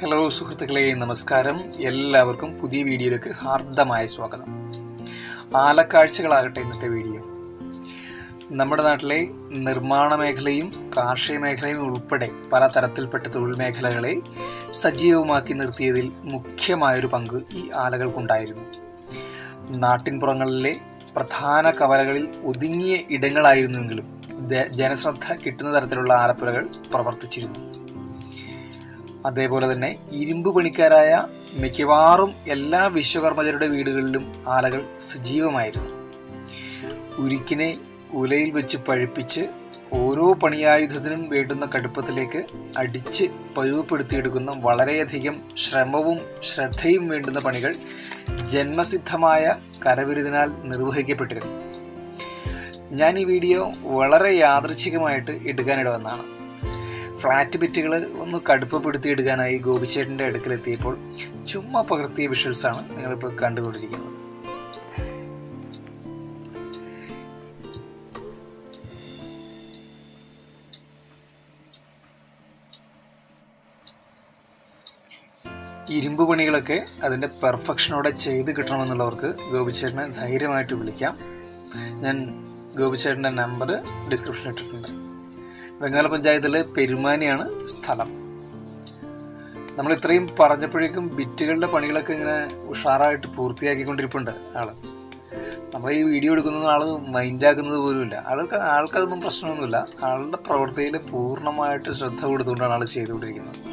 Hello സുഹൃത്തുക്കളെ, നമസ്കാരം. എല്ലാവർക്കും പുതിയ വീഡിയോയിലേക്ക് ഹാർദമായ സ്വാഗതം. ആലക്കാഴ്ചകളാകട്ടെ ഇന്നത്തെ വീഡിയോ. നമ്മുടെ നാട്ടിലെ നിർമ്മാണ മേഖലയും കാർഷിക മേഖലയും ഉൾപ്പെടെ പല തരത്തിൽപ്പെട്ട തൊഴിൽ മേഖലകളെ സജീവമാക്കി നിർത്തിയതിൽ മുഖ്യമായൊരു പങ്ക് ഈ ആലകൾക്കുണ്ടായിരുന്നു. നാട്ടിൻപുറങ്ങളിലെ പ്രധാന കവലകളിൽ ഒതുങ്ങിയ ഇടങ്ങളായിരുന്നുവെങ്കിലും ജനശ്രദ്ധ കിട്ടുന്ന തരത്തിലുള്ള ആലപ്പുഴകൾ പ്രവർത്തിച്ചിരുന്നു. അതേപോലെ തന്നെ ഇരുമ്പ് പണിക്കാരായ മിക്കവാറും എല്ലാ വിശ്വകർമ്മജരുടെ വീടുകളിലും ആലകൾ സജീവമായിരുന്നു. ഉരുക്കിനെ ഉലയിൽ വെച്ച് പഴുപ്പിച്ച് ഓരോ പണിയായുധത്തിനും വേണ്ടുന്ന കടുപ്പത്തിലേക്ക് അടിച്ച് പരുവപ്പെടുത്തിയെടുക്കുന്ന വളരെയധികം ശ്രമവും ശ്രദ്ധയും വേണ്ടുന്ന പണികൾ ജന്മസിദ്ധമായ കരവിരുതിനാൽ നിർവഹിക്കപ്പെട്ടിരുന്നു. ഞാൻ ഈ വീഡിയോ വളരെ യാദൃച്ഛികമായിട്ട് എടുക്കാനിട വന്നതാണ്. ഫ്ലാറ്റ് ബിറ്റുകൾ ഒന്ന് കടുപ്പപ്പെടുത്തി എടുക്കാനായി ഗോപിച്ചേട്ടൻ്റെ അടുക്കലെത്തിയപ്പോൾ ചുമ്മാ പകർത്തിയ വിഷ്വൽസാണ് നിങ്ങളിപ്പോൾ കണ്ടുകൊണ്ടിരിക്കുന്നത്. ഇരുമ്പ് പണികളൊക്കെ അതിൻ്റെ പെർഫെക്ഷനോടെ ചെയ്ത് കിട്ടണമെന്നുള്ളവർക്ക് ഗോപിച്ചേട്ടനെ ധൈര്യമായിട്ട് വിളിക്കാം. ഞാൻ ഗോപിച്ചേട്ടൻ്റെ നമ്പർ ഡിസ്ക്രിപ്ഷനിൽ ഇട്ടിട്ടുണ്ട്. വെങ്ങാല പഞ്ചായത്തിലെ പെരുമാനിയാണ് സ്ഥലം. നമ്മൾ ഇത്രയും പറഞ്ഞപ്പോഴേക്കും ബിറ്റുകളുടെ പണികളൊക്കെ ഇങ്ങനെ ഉഷാറായിട്ട് പൂർത്തിയാക്കിക്കൊണ്ടിരിപ്പുണ്ട് ആള്. നമ്മൾ ഈ വീഡിയോ എടുക്കുന്ന ആള് മൈൻഡാക്കുന്നത് പോലുമില്ല. ആൾക്കതൊന്നും പ്രശ്നമൊന്നുമില്ല. ആളുടെ പ്രവൃത്തിയിൽ പൂർണ്ണമായിട്ട് ശ്രദ്ധ കൊടുത്തുകൊണ്ടാണ് ആൾ ചെയ്തുകൊണ്ടിരിക്കുന്നത്.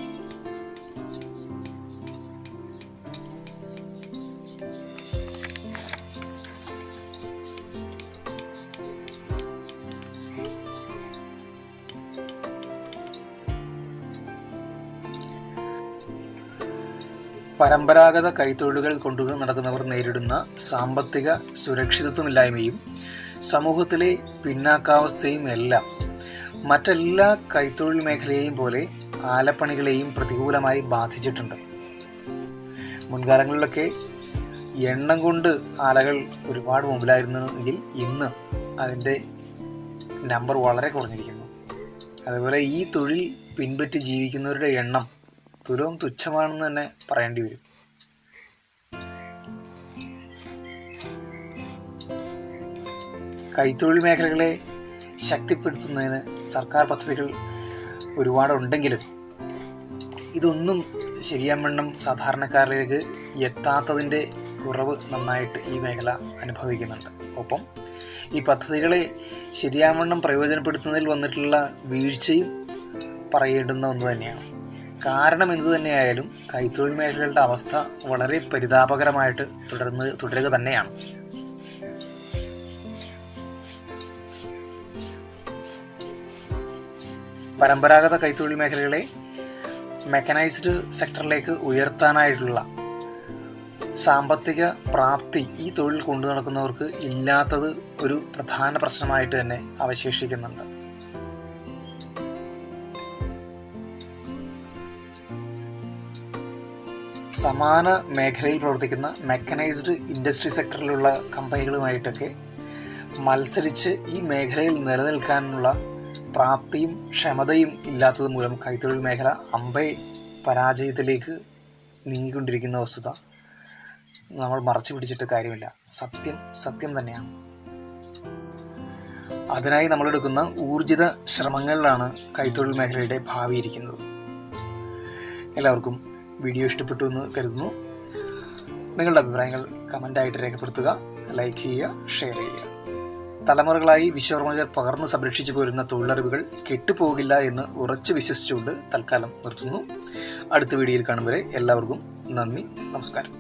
പരമ്പരാഗത കൈത്തൊഴിലുകൾ കൊണ്ടു നടക്കുന്നവർ നേരിടുന്ന സാമ്പത്തിക സുരക്ഷിതത്വമില്ലായ്മയും സമൂഹത്തിലെ പിന്നാക്കാവസ്ഥയും എല്ലാം മറ്റെല്ലാ കൈത്തൊഴിൽ മേഖലയെയും പോലെ ആലപ്പണികളെയും പ്രതികൂലമായി ബാധിച്ചിട്ടുണ്ട്. മുൻകാലങ്ങളിലൊക്കെ എണ്ണം കൊണ്ട് ആലകൾ ഒരുപാട് മുമ്പിലായിരുന്നെങ്കിൽ ഇന്ന് അതിൻ്റെ നമ്പർ വളരെ കുറഞ്ഞിരിക്കുന്നു. അതുപോലെ ഈ തൊഴിൽ പിൻപറ്റി ജീവിക്കുന്നവരുടെ എണ്ണം തുലവും തുച്ഛമാണെന്ന് തന്നെ പറയേണ്ടി വരും. കൈത്തൊഴിൽ മേഖലകളെ ശക്തിപ്പെടുത്തുന്നതിന് സർക്കാർ പദ്ധതികൾ ഒരുപാടുണ്ടെങ്കിലും ഇതൊന്നും ശരിയാവണ്ണം സാധാരണക്കാരിലേക്ക് എത്താത്തതിൻ്റെ കുറവ് നന്നായിട്ട് ഈ മേഖല അനുഭവിക്കുന്നുണ്ട്. ഒപ്പം ഈ പദ്ധതികളെ ശരിയാവണ്ണം പ്രയോജനപ്പെടുത്തുന്നതിൽ വന്നിട്ടുള്ള വീഴ്ചയും പറയേണ്ടുന്ന ഒന്ന് തന്നെയാണ്. കാരണം എന്തു തന്നെയായാലും കൈത്തൊഴിൽ മേഖലകളുടെ അവസ്ഥ വളരെ പരിതാപകരമായിട്ട് തുടരുക തന്നെയാണ്. പരമ്പരാഗത കൈത്തൊഴിൽ മേഖലകളെ മെക്കനൈസ്ഡ് സെക്ടറിലേക്ക് ഉയർത്താനായിട്ടുള്ള സാമ്പത്തിക പ്രാപ്തി ഈ തൊഴിൽ കൊണ്ടു നടക്കുന്നവർക്ക് ഇല്ലാത്തത് ഒരു പ്രധാന പ്രശ്നമായിട്ട് തന്നെ അവശേഷിക്കുന്നുണ്ട്. സമാന മേഖലയിൽ പ്രവർത്തിക്കുന്ന മെക്കനൈസ്ഡ് ഇൻഡസ്ട്രി സെക്ടറിലുള്ള കമ്പനികളുമായിട്ടൊക്കെ മത്സരിച്ച് ഈ മേഖലയിൽ നിലനിൽക്കാനുള്ള പ്രാപ്തിയും ക്ഷമതയും ഇല്ലാത്തത് മൂലം കൈത്തൊഴിൽ മേഖല അമ്പേ പരാജയത്തിലേക്ക് നീങ്ങിക്കൊണ്ടിരിക്കുന്ന വസ്തുത നമ്മൾ മറച്ചു പിടിച്ചിട്ട് കാര്യമില്ല. സത്യം തന്നെയാണ്. അതിനായി നമ്മളെടുക്കുന്ന ഊർജിത ശ്രമങ്ങളിലാണ് കൈത്തൊഴിൽ മേഖലയുടെ ഭാവി ഇരിക്കുന്നത്. എല്ലാവർക്കും വീഡിയോ ഇഷ്ടപ്പെട്ടു എന്ന് കരുതുന്നു. നിങ്ങളുടെ അഭിപ്രായങ്ങൾ കമൻ്റായിട്ട് രേഖപ്പെടുത്തുക, ലൈക്ക് ചെയ്യുക, ഷെയർ ചെയ്യുക. തലമുറകളായി വിശ്വകർമ്മജർ പകർന്ന് സംരക്ഷിച്ചു പോരുന്ന തൊഴിലറിവുകൾ കെട്ടുപോകില്ല എന്ന് ഉറച്ചു വിശ്വസിച്ചുകൊണ്ട് തൽക്കാലം നിർത്തുന്നു. അടുത്ത വീഡിയോയിൽ കാണും വരെ എല്ലാവർക്കും നന്ദി, നമസ്കാരം.